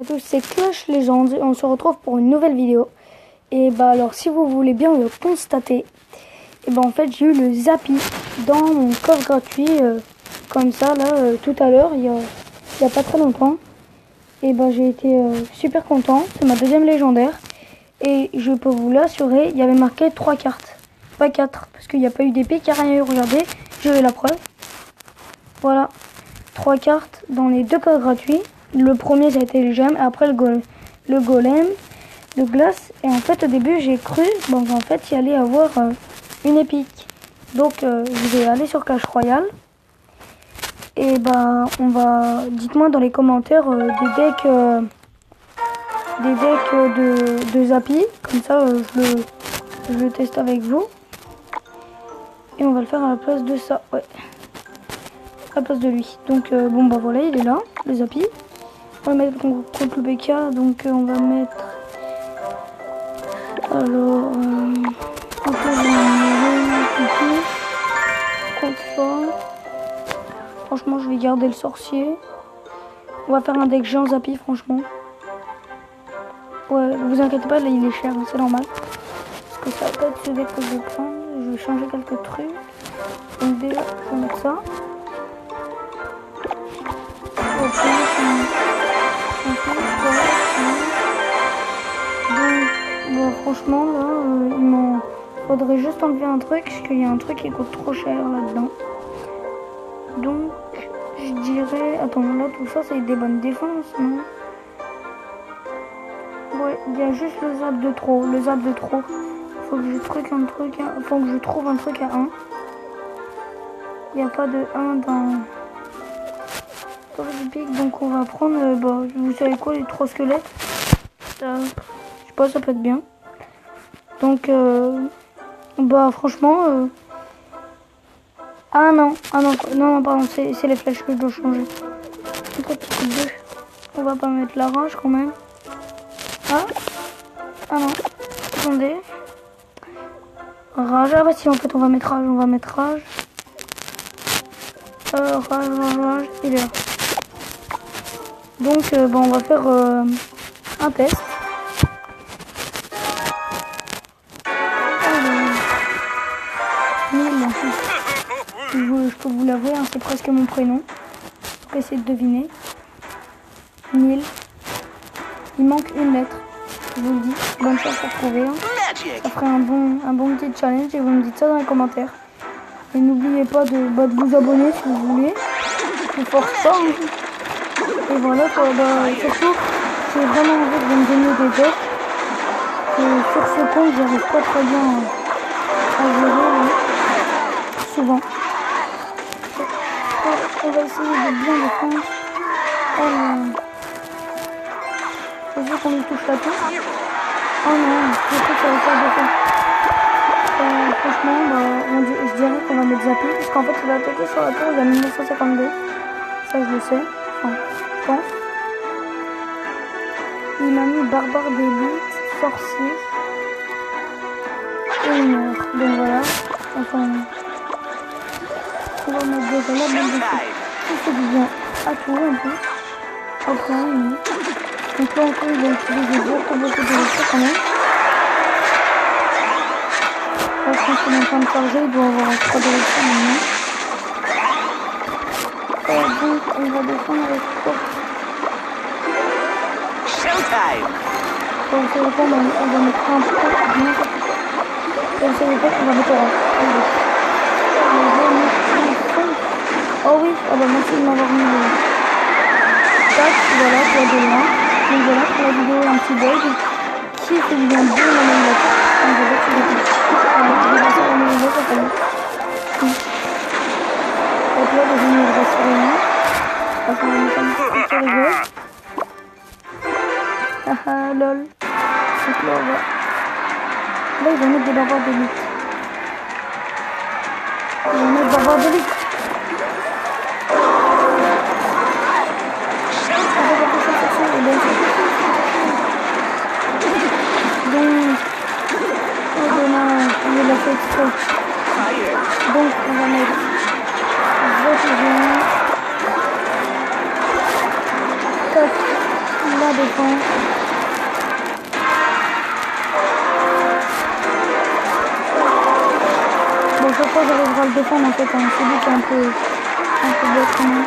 À tous, c'est Clash Legends et on se retrouve pour une nouvelle vidéo. Et bah alors si vous voulez bien le constater, et bah en fait j'ai eu le Zappi dans mon coffre gratuit comme ça là tout à l'heure, il y a pas très longtemps. Et bah j'ai été super content, c'est ma deuxième légendaire. Et je peux vous l'assurer, il y avait marqué 3 cartes, pas 4, parce qu'il n'y a pas eu d'épée, car rien eu, regardez, j'ai la preuve. Voilà, 3 cartes dans les deux coffres gratuits. Le premier ça a été le gemme, et après le golem, le glace. Et en fait au début j'ai cru en fait il y allait avoir une épique. Donc je vais aller sur Clash Royale. Et bah on va, dites-moi dans les commentaires des decks de Zappi. Comme ça je le teste avec vous. Et on va le faire à la place de ça, ouais. À la place de lui. Donc bon bah voilà, il est là, le Zappi. On va mettre contre le BK, donc on va mettre alors franchement je vais garder le sorcier. On va faire un deck géant Zappi, franchement. Ouais, vous inquiétez pas, là il est cher, c'est normal. Parce que ça va pas être ce deck que je vais prendre. Je vais changer quelques trucs. Donc déjà je vais mettre ça. Bon, franchement là il m'en faudrait juste enlever un truc, parce qu'il y a un truc qui coûte trop cher là-dedans. Donc je dirais, attends, là tout ça c'est des bonnes défenses, non? Ouais, il y a juste le zap de trop, faut que je trouve un truc à 1. Il n'y a pas de 1 dans du pic, donc on va prendre vous savez quoi, les 3 squelettes. Ça, je sais pas, ça peut être bien. Donc franchement non, pardon, c'est les flèches que je dois changer. On va pas mettre la rage quand même. Non, attendez. Rage, ah bah si, en fait on va mettre rage, rage, il est là. Donc on va faire un test. Je peux vous l'avouer, hein, c'est presque mon prénom. Pour essayer de deviner. 1000. Il manque une lettre. Je vous le dis. Bonne chance pour trouver. Hein. Ça ferait un bon petit challenge et vous me dites ça dans les commentaires. Et n'oubliez pas de vous abonner si vous voulez. Je force pas. Hein. Et voilà quoi. Surtout, j'ai vraiment envie de me donner des decks. Et sur ce compte, j'arrive pas très bien à gérer souvent. On va essayer de bien défendre. Faut juste qu'on lui touche la tête. Oh non, je crois que ça va faire défendre. Franchement, je dirais qu'on va mettre Zappi. Parce qu'en fait, il va attaquer sur la tour, il a 1952. Ça, je le sais. Enfin, je pense. Il m'a mis barbare d'élite, sorcier. Et il meurt. Donc voilà. Enfin, on va mettre déjà la bonne défense. Ça fait du bien à tout un peu. Après, donc là encore, il va utiliser beaucoup de ressources quand même. Là, je pense qu'il est en train de charger, il doit avoir 3 directions maintenant. Donc, on va descendre avec quoi? Showtime! Donc, c'est le on va mettre un peu bien. Et c'est le fait qu'on va mettre orange. Oh oui, merci de m'avoir mis le tac, voilà, pour de loin. Donc voilà, pour la vidéo, un petit bug qui fait du bien bien la navigateur. Donc je vais voir si j'ai fait. Je vais passer à la navigateur, ça fait bien. Donc là, je vais me rassurer rien. Parce qu'on va mettre un petit rigole. Haha, lol. Donc là, on va... Là, il va mettre des barbares d'élite. Il va mettre barbares d'élite. Donc on va mettre votre géant, la défend. Bon, chaque fois j'arriverai à le défendre en fait, hein. C'est lui qui est un peu bête quand même.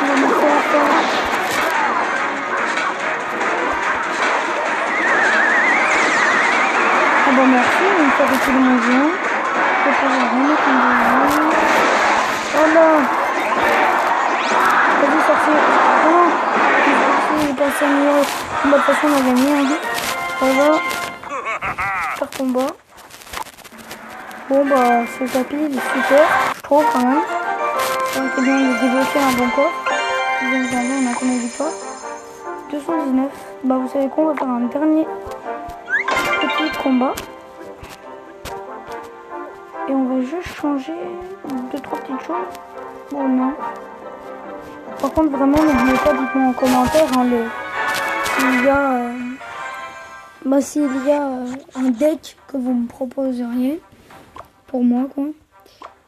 On va mettre ça à faire. Ah bah merci, on fait reculer mon géant. Je vais pouvoir remettre un géant. Oh là! Vas-y, sorcier. Oh! Il est passé amélioré. Bon, de toute façon, on a gagné. Hein. Ça va. Faire combat. Bon, bah, ce tapis, il est super. Je trouve quand même. C'est bien de débloquer un bon coffre. Bien regardez, on a combien de victoires? 219. Bah, vous savez quoi? On va faire un dernier petit combat. Et on va juste changer 2-3 petites choses. Bon, non. Par contre, vraiment, n'oubliez pas, dites-moi en commentaire hein, s'il y a un deck que vous me proposeriez pour moi, quoi.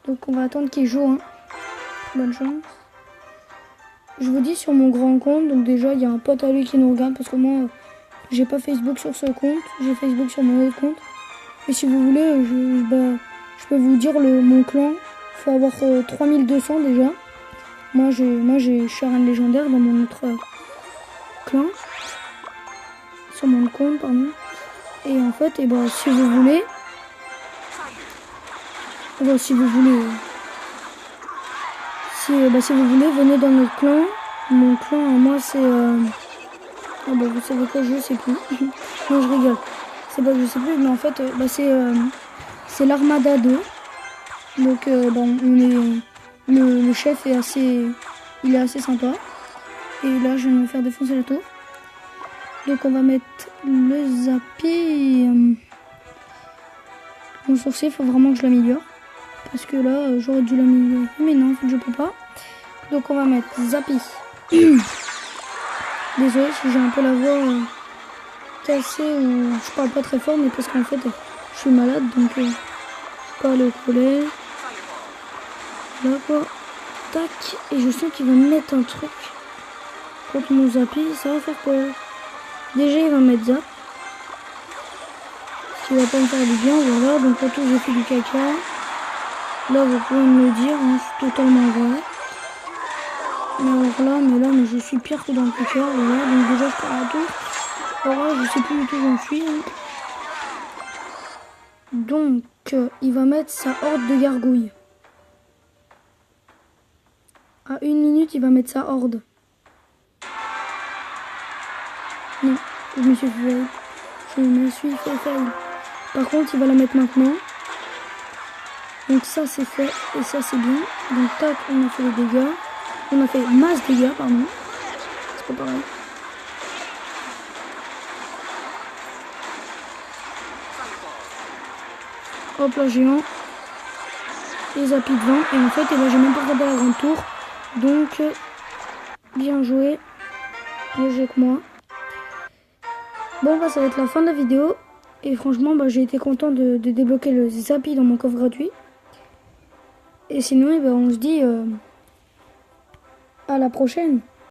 Donc, on va attendre qu'il joue. Hein. Bonne chance. Je vous dis sur mon grand compte, donc déjà, il y a un pote à lui qui nous regarde parce que moi, j'ai pas Facebook sur ce compte. J'ai Facebook sur mon autre compte. Et si vous voulez, je peux vous dire mon clan. Il faut avoir 3200 déjà. Moi, je suis reine légendaire dans mon autre clan. Sur mon compte, pardon. Et en fait, si vous voulez... si vous voulez, venez dans notre clan. Mon clan, moi, c'est... vous savez quoi, je sais plus. Non, je rigole. C'est pas que je sais plus, mais en fait, c'est l'Armada 2. Donc, le chef est assez sympa. Et là, je vais me faire défoncer le tour. Donc, on va mettre le Zappy. Mon sorcier, il faut vraiment que je l'améliore. Parce que là, j'aurais dû l'améliorer. Mais non, en fait, je peux pas. Donc, on va mettre Zappy. Désolé si j'ai un peu la voix cassée ou je parle pas très fort, mais parce qu'en fait, je suis malade. Donc, je peux pas aller au collège. Là, quoi. Tac. Et je sens qu'il va me mettre un truc. Contre mon Zappy, ça va faire peur. Déjà, il va me mettre Zap. Ce qui va pas me faire du bien, voilà. Donc, pour tout, j'ai fait du caca. Là, vous pouvez me le dire, hein, c'est totalement vrai. Mais je suis pire que dans le caca, voilà. Donc, déjà, je pars à tout. Voilà, je sais plus du tout où j'en suis. Hein. Donc, il va mettre sa horde de gargouilles. À 1 minute, il va mettre sa horde. Non, je me suis fait. Je me suis fait fail. Par contre, il va la mettre maintenant. Donc ça, c'est fait. Et ça, c'est bien. Donc, tac, on a fait les dégâts. On a fait masse dégâts, pardon. C'est pas pareil. Hop là, géant. Et Zappy devant. Et en fait, j'ai même pas regardé la grande tour. Donc, bien joué. Mieux joué que moi. Bon, ça va être la fin de la vidéo. Et franchement, j'ai été content de débloquer le Zappy dans mon coffre gratuit. Et sinon, on se dit à la prochaine.